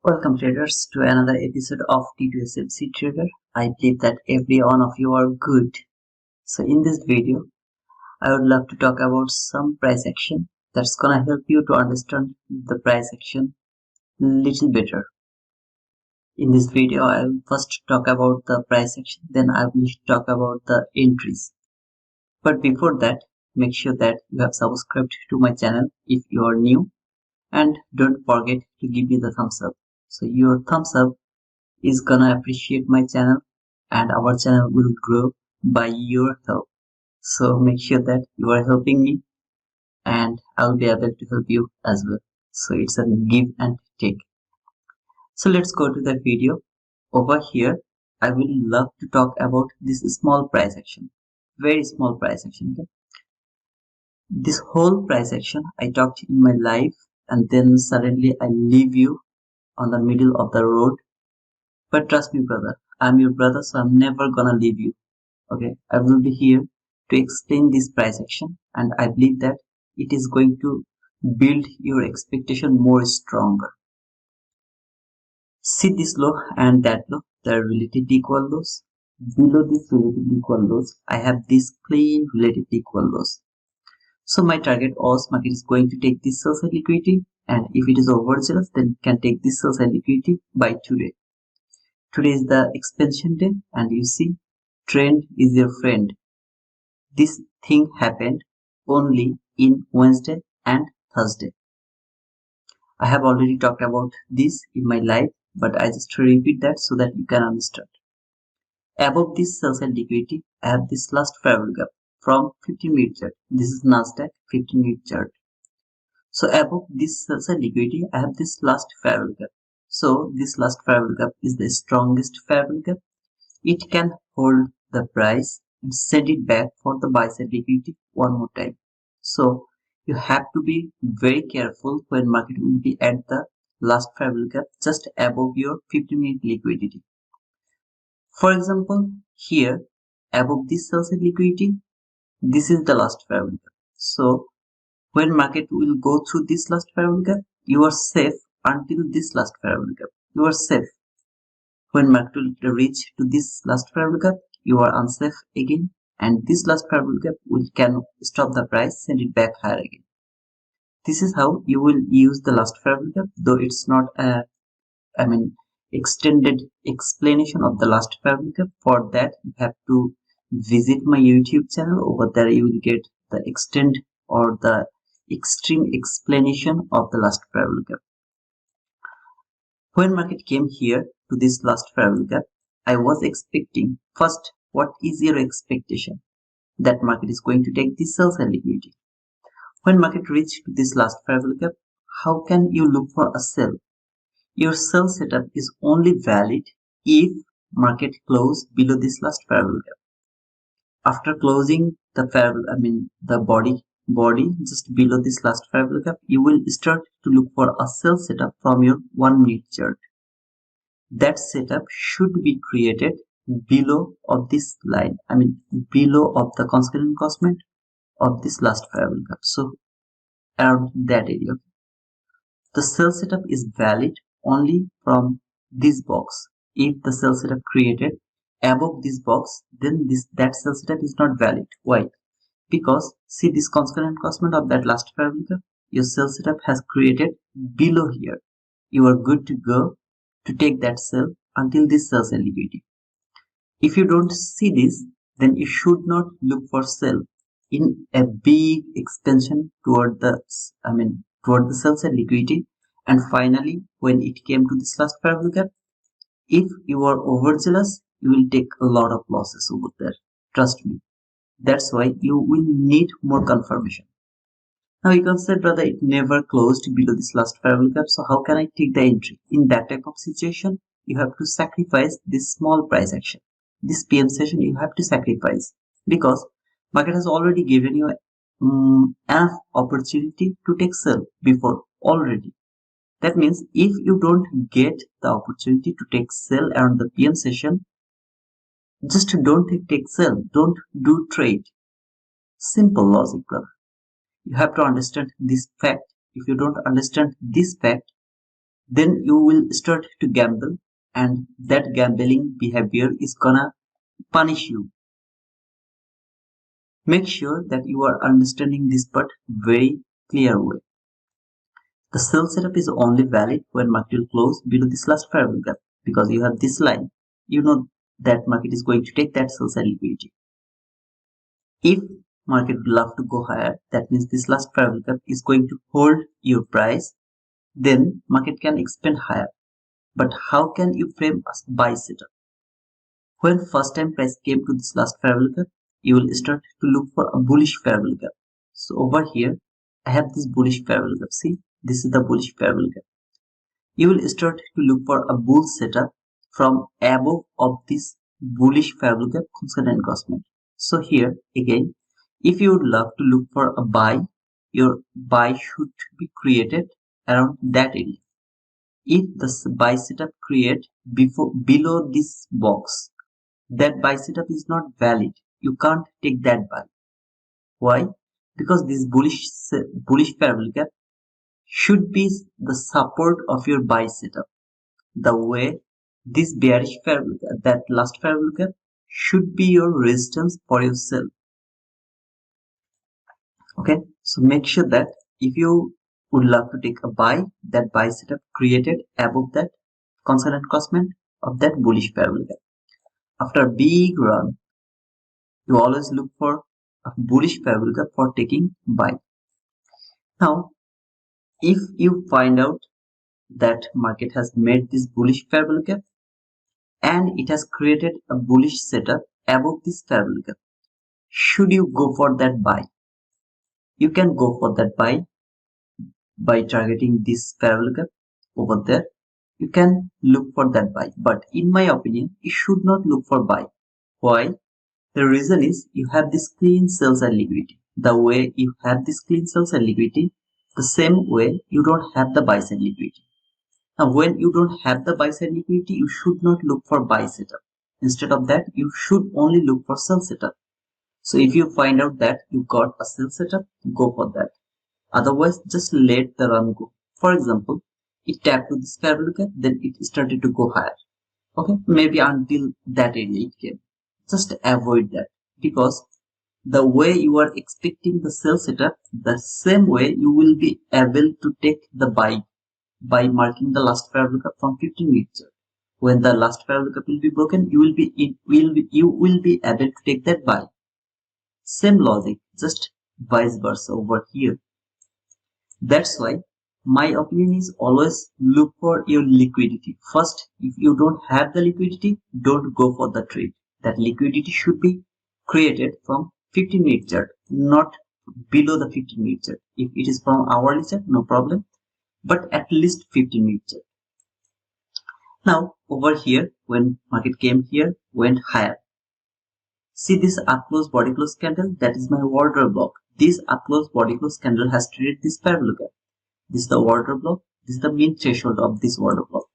Welcome traders to another episode of T2 SMC Trader. I believe that every one of you are good. So in this video, I would love to talk about some price action that's gonna help you to understand the price action little better. In this video, I will first talk about the price action, then I will talk about the entries. But before that, make sure that you have subscribed to my channel if you are new, and don't forget to give me the thumbs up. So your thumbs up is gonna appreciate my channel and our channel will grow by your help. So make sure that you are helping me and I'll be able to help you as well. So it's a give and take. So let's go to the video. Over here, I will love to talk about this small price action. Very small price action. Okay? This whole price action I talked in my live and then suddenly I leave you on the middle of the road. But trust me, brother, I'm your brother, so I'm never gonna leave you. Okay, I will be here to explain this price action, and I believe that it is going to build your expectation more stronger. See this low and that low, they are relatively equal lows. Below this relatively equal lows, I have this clean relatively equal lows. So my target was market is going to take this sell side liquidity, and if it is overzealous, then it can take this sell side liquidity by today. Today is the expansion day, and you see trend is your friend. This thing happened only in Wednesday and Thursday. I have already talked about this in my live, but I just repeat that so that you can understand. Above this sell side liquidity, I have this last fair gap from 15-minute chart. This is Nasdaq 15-minute chart. So above this sell side liquidity, I have this last fair gap. So this last fair gap is the strongest fair gap. It can hold the price and send it back for the buy side liquidity one more time. So you have to be very careful when market will be at the last fair gap just above your 15-minute liquidity. For example, here above this sell side liquidity, this is the last fair gap. So when market will go through this last fair gap, you are safe until this last fair gap. You are safe. When market will reach to this last fair gap, you are unsafe again, and this last fair gap can stop the price, send it back higher again. This is how you will use the last fair gap, though it's not a extended explanation of the last fair gap. For that, you have to visit my YouTube channel. Over there, you will get the extent or the extreme explanation of the last fair gap. When market came here to this last fair gap, I was expecting first, what is your expectation? That market is going to take this sell side liquidity. When market reached to this last fair gap, how can you look for a sell? Your sell setup is only valid if market close below this last fair gap. After closing the body just below this last fair gap, you will start to look for a sell setup from your 1-minute chart. That setup should be created below of this line, below of the constant encroachment of this last fair gap. So around that area, the sell setup is valid only from this box. If the sell setup created above this box, then that sell setup is not valid. Why? Because see this constant encroachment of that last fair gap, your sell setup has created below here. You are good to go to take that sell until this sell side liquidity. If you don't see this, then you should not look for sell in a big expansion toward the sell side liquidity. And finally, when it came to this last fair gap, if you are overzealous, you will take a lot of losses over there. Trust me. That's why you will need more confirmation. Now you can say, brother, it never closed below this last fair gap, so how can I take the entry? In that type of situation, you have to sacrifice this small price action. This PM session you have to sacrifice because market has already given you enough opportunity to take sell before already. That means if you don't get the opportunity to take sell around the PM session, just don't take sell, don't do trade. Simple logic, brother. You have to understand this fact. If you don't understand this fact, then you will start to gamble, and that gambling behavior is gonna punish you. Make sure that you are understanding this part very clear way. The sell setup is only valid when market will close below this last variable gap, because you have this line. You know that market is going to take that sell side liquidity. If market would love to go higher, that means this last variable gap is going to hold your price, then market can expand higher. But how can you frame a buy setup? When first time price came to this last variable gap, you will start to look for a bullish variable gap. So over here, I have this bullish variable gap. See, this is the bullish variable gap. You will start to look for a bull setup from above of this bullish variable gap constant crossment. So here again, if you would love to look for a buy, your buy should be created around that area. If the buy setup create below this box, that buy setup is not valid. You can't take that buy. Why? Because this bullish parallel gap should be the support of your buy setup. The way this bearish parallel gap, that last parallel gap, should be your resistance for your sell. Okay, so make sure that if you would love to take a buy, that buy setup created above that constant crossment of that bullish parallel gap. After a big run, you always look for a bullish parallel gap for taking buy. Now, if you find out that market has made this bullish parallel gap and it has created a bullish setup above this parallel gap, should you go for that buy? You can go for that buy by targeting this parallel gap over there. You can look for that buy, but in my opinion, you should not look for buy. Why? The reason is you have this clean sell side liquidity. The way you have this clean sell side liquidity, the same way you don't have the buy side liquidity. Now, when you don't have the buy side liquidity, you should not look for buy setup. Instead of that, you should only look for sell setup. So if you find out that you got a sell setup, go for that. Otherwise, just let the run go. For example, it tapped to this parallel gap, then it started to go higher. Okay, maybe until that area it came. Just avoid that, because the way you are expecting the sell setup, the same way you will be able to take the buy by marking the last parallel gap from 15 minutes. When the last parallel gap will be broken, you will be able to take that buy. Same logic, just vice versa over here. That's why my opinion is always look for your liquidity. First, if you don't have the liquidity, don't go for the trade. That liquidity should be created from 15-minute chart, not below the 15-minute chart. If it is from hourly chart, no problem, but at least 15-minute chart. Now, over here, when market came here, went higher. See this up close body close candle, that is my order block. This up close body close candle has traded this parallel gap. This is the order block. This is the mean threshold of this order block.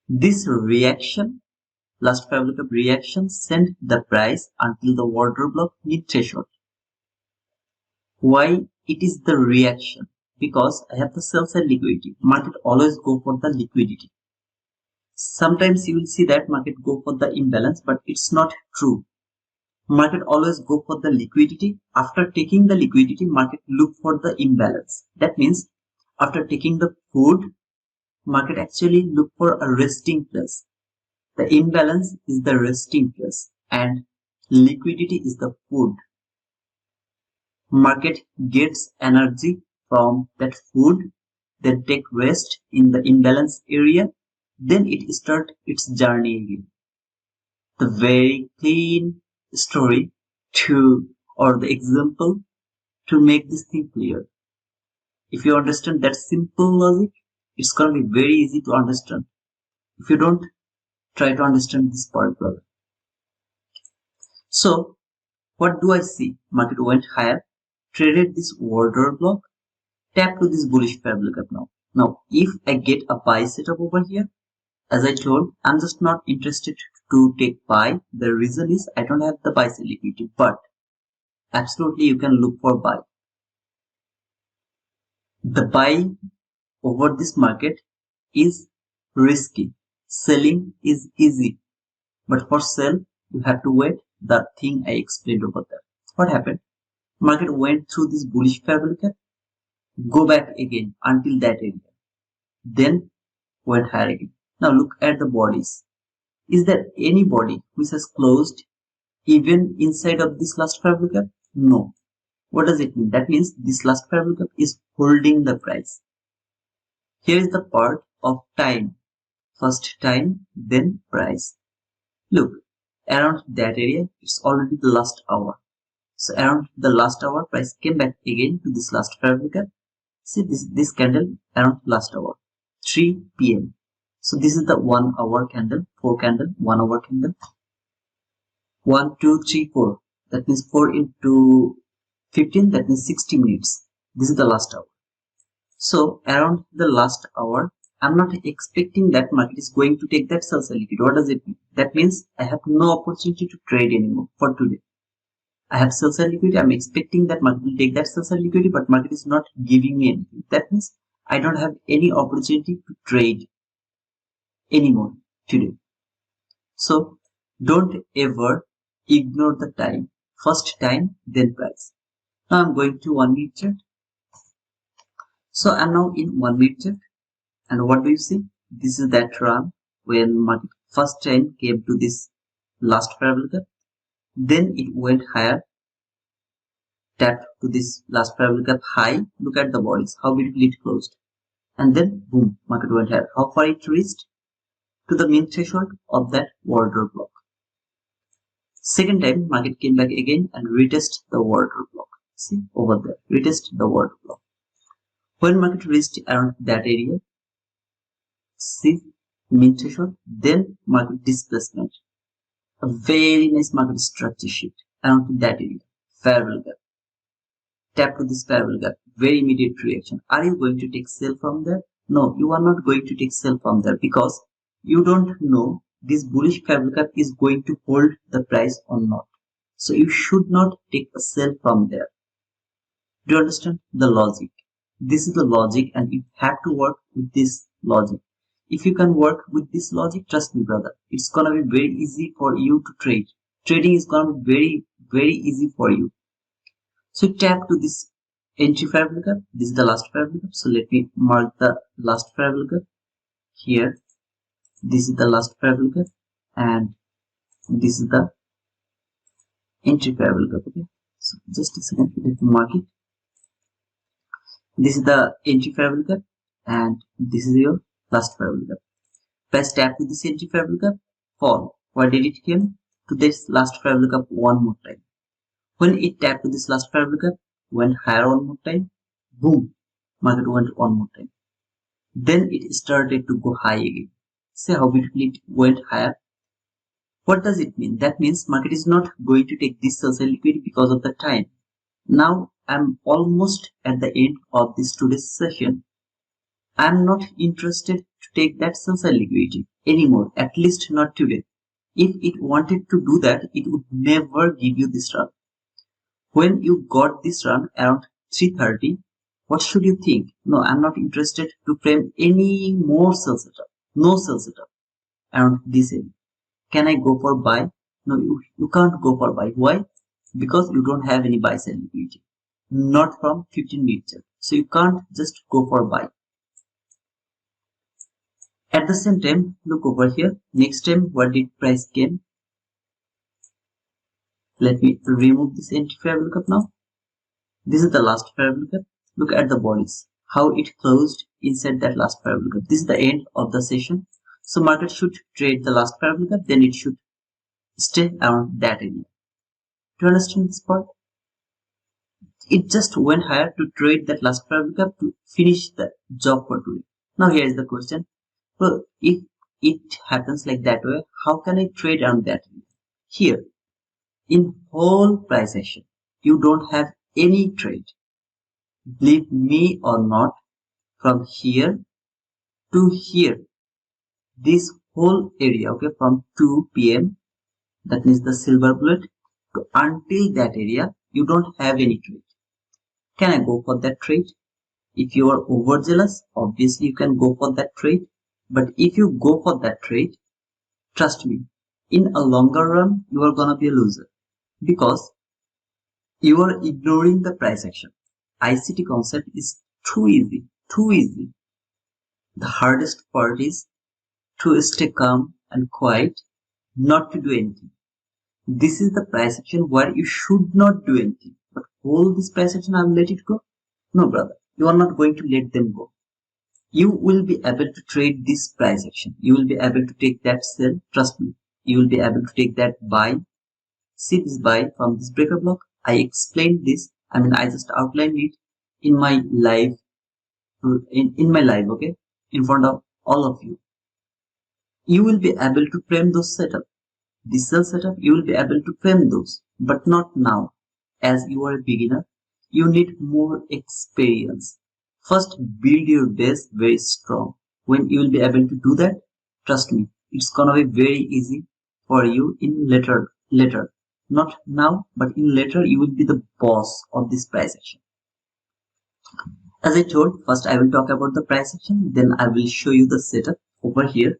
This reaction, last parallel gap reaction, sent the price until the order block mean threshold. Why it is the reaction? Because I have the sell side liquidity. Market always go for the liquidity. Sometimes you will see that market go for the imbalance, but it's not true. Market always go for the liquidity. After taking the liquidity, market look for the imbalance. That means after taking the food, market actually look for a resting place. The imbalance is the resting place and liquidity is the food. Market gets energy from that food, then take rest in the imbalance area, then it start its journey again. The very clean story or the example to make this thing clear. If you understand that simple logic, it's going to be very easy to understand. If you don't, try to understand this part well. So, what do I see? Market went higher, traded this order block, tapped to this bullish parallel gap now. Now, if I get a buy setup over here, as I told, I'm just not interested to take buy. The reason is I don't have the buy side liquidity, but absolutely you can look for buy. The buy over this market is risky. Selling is easy. But for sell, you have to wait the thing I explained over there. What happened? Market went through this bullish fair gap, go back again until that area. Then went higher again. Now look at the bodies. Is there any body which has closed even inside of this last fair gap? No. What does it mean? That means this last fair gap is holding the price. Here is the part of time. First time, then price. Look, around that area, it's already the last hour. So around the last hour, price came back again to this last fair gap. See this candle around last hour, 3 p.m. So this is the 1 hour candle, 4 candle, 1 hour candle. 1, 2, 3, 4. That means 4 into 15, that means 60 minutes. This is the last hour. So around the last hour, I'm not expecting that market is going to take that sell liquidity. What does it mean? That means I have no opportunity to trade anymore for today. I have sell liquidity. I'm expecting that market will take that sell liquidity, but market is not giving me anything. That means I don't have any opportunity to trade anymore today. So don't ever ignore the time. First time, then price. Now I'm going to 1 minute chart. So I'm now in 1 minute chart. And what do you see? This is that run when market first time came to this last fair gap. Then it went higher, tapped to this last fair gap high. Look at the bodies, how beautifully it closed. And then boom, market went higher. How far it reached? To the mean threshold of that order block. Second time, market came back again and retested the order block. See over there, retested the order block. When market reached around that area, see mean threshold, then market displacement. A very nice market structure shift around that area, fair gap. Tap to this fair gap, very immediate reaction. Are you going to take sell from there? No, you are not going to take sell from there because you don't know this bullish fair gap is going to hold the price or not. So you should not take a sell from there. Do you understand the logic? This is the logic and you have to work with this logic. If you can work with this logic, trust me brother, it's gonna be very easy for you to trade. Trading is gonna be very easy for you. So tap to this entry fair gap. This is the last fair gap. So let me mark the last fair gap here. This is the last fair gap and this is the entry fair gap. Okay, so just a second, let me mark it. This is the entry fair gap and this is your last fair gap. Press tap to this entry fair gap, fall. Where did it come? To this last fair gap one more time. When it tapped to this last fair gap, went higher one more time, boom, market went one more time. Then it started to go high again. See how beautifully it went higher. What does it mean? That means market is not going to take this sell liquidity because of the time. Now I'm almost at the end of this today's session. I'm not interested to take that sell liquidity anymore, at least not today. If it wanted to do that, it would never give you this run. When you got this run around 3:30, what should you think? No, I'm not interested to frame any more sell setup. No sell setup around this area. Can I go for buy? No, you can't go for buy. Why? Because you don't have any buy sell liquidity. Not from 15 minutes. So you can't just go for buy. At the same time, look over here. Next time, what did price came? Let me remove this entry fair gap now. This is the last fair gap. Look at the bodies, how it closed inside that last fair gap. This is the end of the session. So market should trade the last fair gap, then it should stay around that area. Do you understand this part? It just went higher to trade that last fair gap to finish the job for today. Now here is the question. Well, if it happens like that way, how can I trade around that area? Here, in whole price action, you don't have any trade. Believe me or not, from here to here, this whole area, okay, from 2 p.m., that means the silver bullet, to until that area, you don't have any trade. Can I go for that trade? If you are overzealous, obviously you can go for that trade. But if you go for that trade, trust me, in a longer run, you are gonna be a loser because you are ignoring the price action. ICT concept is too easy, too easy. The hardest part is to stay calm and quiet, not to do anything. This is the price action where you should not do anything. But hold this price action and let it go. No, brother, you are not going to let them go. You will be able to trade this price action. You will be able to take that sell. Trust me. You will be able to take that buy. See this buy from this breaker block. I explained this. I just outlined it in my live, in my live, okay, in front of all of you. You will be able to frame those setup. The sell setup, you will be able to frame those, but not now. As you are a beginner, you need more experience. First, build your base very strong. When you will be able to do that, trust me, it's gonna be very easy for you in later. Not now, but in later, you will be the boss of this price action. As I told, first I will talk about the price action, then I will show you the setup over here.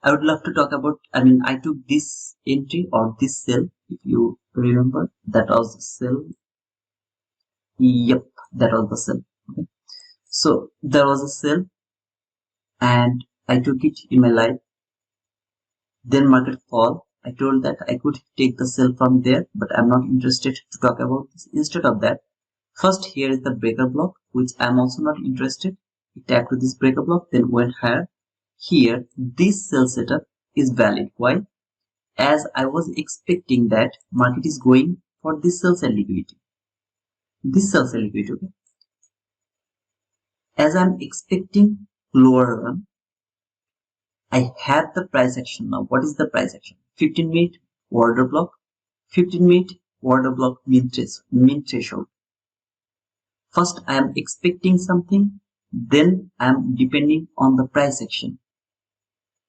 I would love to talk about, I took this entry or this sell, if you remember, that was the sell. Yep, that was the sell. Okay. So there was a sell and I took it in my life. Then market fall. I told that I could take the sell from there, but I'm not interested to talk about this. Instead of that, first here is the breaker block, which I'm also not interested. It tapped to this breaker block, then went higher. Here, this sell setup is valid. Why? As I was expecting that market is going for this sell side liquidity. This sell side liquidity, okay? As I'm expecting lower run, I have the price action now. What is the price action? 15-minute order block, 15-minute order block mean threshold. First, I am expecting something, then I am depending on the price action.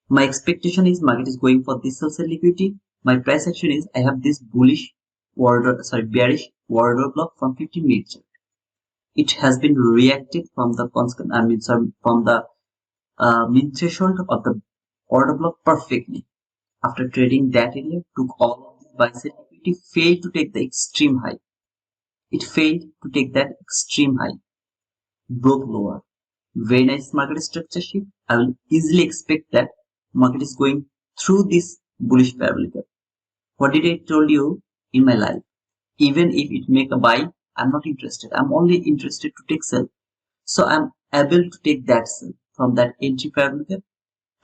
My expectation is market is going for this sell side liquidity. My price action is I have this bearish order block from 15 minutes. It has been reacted from the mean threshold of the order block perfectly. After trading that area, took all of this buy side liquidity, failed to take the extreme high. It failed to take that extreme high, broke lower. Very nice market structure shift. I will easily expect that market is going through this bullish parabolic. What did I told you in my life? Even if it make a buy, I'm not interested. I'm only interested to take sell. So I'm able to take that sell from that entry parabolic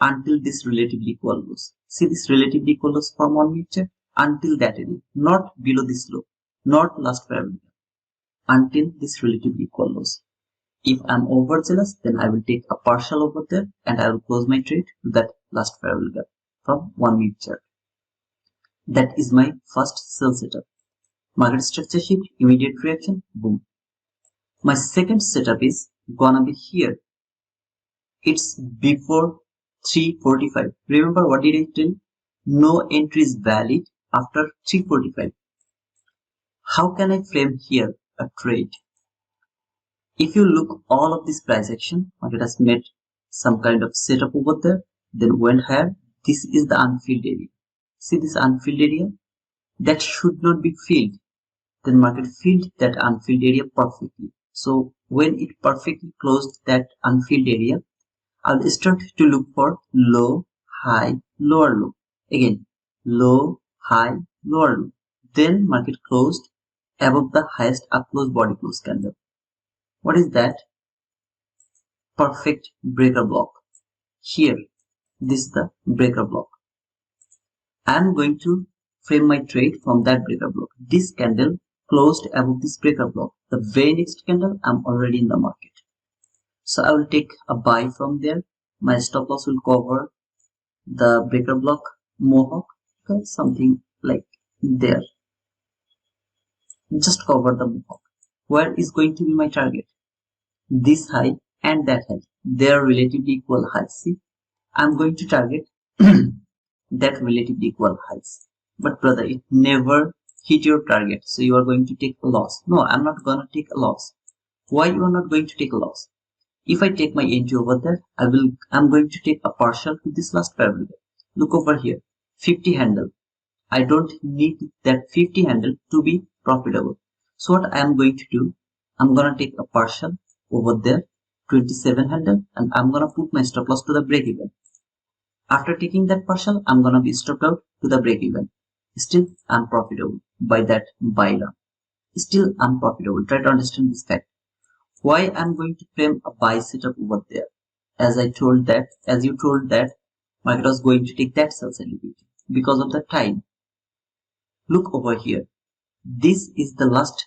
until this relatively equal lows. See this relatively equal lows from 1 minute chart until that area, not below this low, not last parabolic, until this relatively equal lows. If I'm overzealous, then I will take a partial over there and I will close my trade to that last parallel gap from 1 minute chart. That is my first sell setup. Market structure shift, immediate reaction, boom. My second setup is gonna be here. It's before 345. Remember what did I tell? No entry is valid after 345. How can I frame here a trade? If you look all of this price action, market has made some kind of setup over there, then went higher. This is the unfilled area. See this unfilled area? That should not be filled. Then market filled that unfilled area perfectly. So when it perfectly closed that unfilled area, I'll start to look for low, high, lower low. Again, low, high, lower low. Then market closed above the highest up close body close candle. What is that? Perfect breaker block. Here, this is the breaker block. I am going to frame my trade from that breaker block. This candle closed above this breaker block. The very next candle, I'm already in the market. So I will take a buy from there. My stop loss will cover the breaker block mohawk, okay, something like there. Just cover the mohawk. Where is going to be my target? This high and that high. They are relatively equal highs. See, I'm going to target that relatively equal highs. But brother, it never hit your target, so you are going to take a loss. No, I'm not going to take a loss. Why you are not going to take a loss? If I take my entry over there, I'm going to take a partial to this last parameter. Look over here, 50 handle. I don't need that 50 handle to be profitable. So what I am going to do, I'm gonna take a partial over there, 27 handle, and I'm gonna put my stop loss to the break even. After taking that partial, I'm gonna be stopped out to the break even. Still, I'm profitable by that buy run. Still, I'm profitable. Try to understand this fact. Why I'm going to frame a buy setup over there? As you told that market was going to take that sell side liquidity because of the time. Look over here. This is the last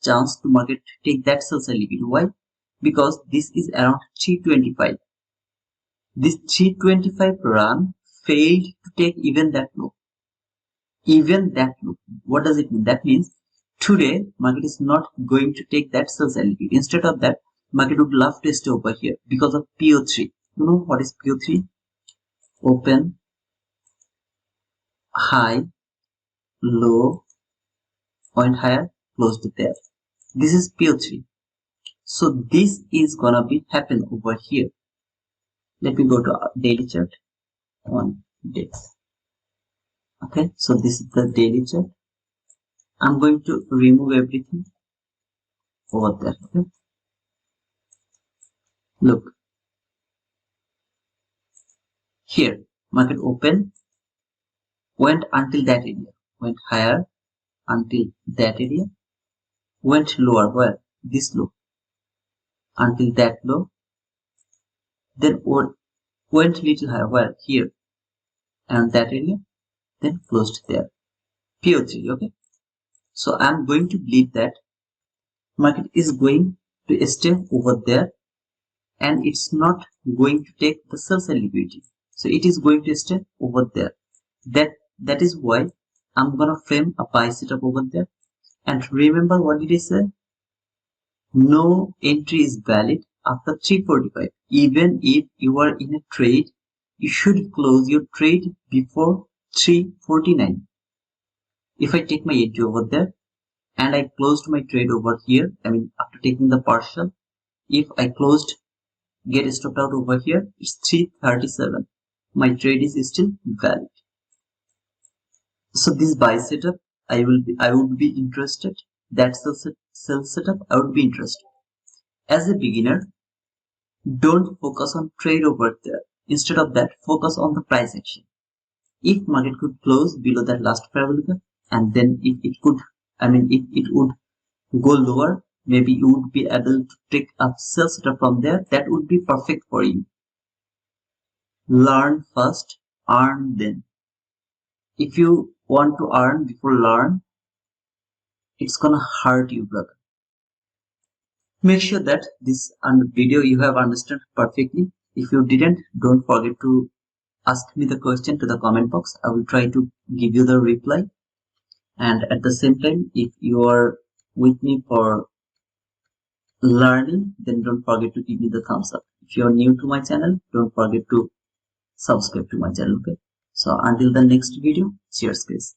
chance to market to take that sell side liquidity. Why? Because this is around 325. This 325 run failed to take even that low. What does it mean? That means today market is not going to take that sell side liquidity. Instead of that, market would love to stay over here because of PO3. You know what is PO3? Open, high, low, point higher, closed there. This is PO3. So this is gonna be happen over here. Let me go to our daily chart on day. Okay, so this is the daily chart. I'm going to remove everything over there. Okay, look here, market open, went until that area, went higher until that area, went lower, where this low, until that low, then went little higher, where here and that area, then closed there. PO3. Okay, so I'm going to believe that market is going to stay over there and it's not going to take the sell side liquidity, so it is going to stay over there. That is why I'm gonna frame a buy setup over there. And remember, what did I say? No entry is valid after 345. Even if you are in a trade, you should close your trade before 349. If I take my entry over there and I closed my trade over here, I mean after taking the partial, if I closed, get stopped out over here, it's 337. My trade is still valid. So this buy setup, I would be interested. That sell setup, I would be interested. As a beginner, don't focus on trade over there. Instead of that, focus on the price action. If market could close below that last parabolic, and then if it would go lower, maybe you would be able to take a sell setup from there. That would be perfect for you. Learn first, earn then. If you want to earn before learn, it's gonna hurt you, brother. Make sure that this video you have understood perfectly. If you didn't, don't forget to ask me the question to the comment box. I will try to give you the reply. And at the same time, if you are with me for learning, then don't forget to give me the thumbs up. If you are new to my channel, don't forget to subscribe to my channel. Okay, so until the next video, cheers guys.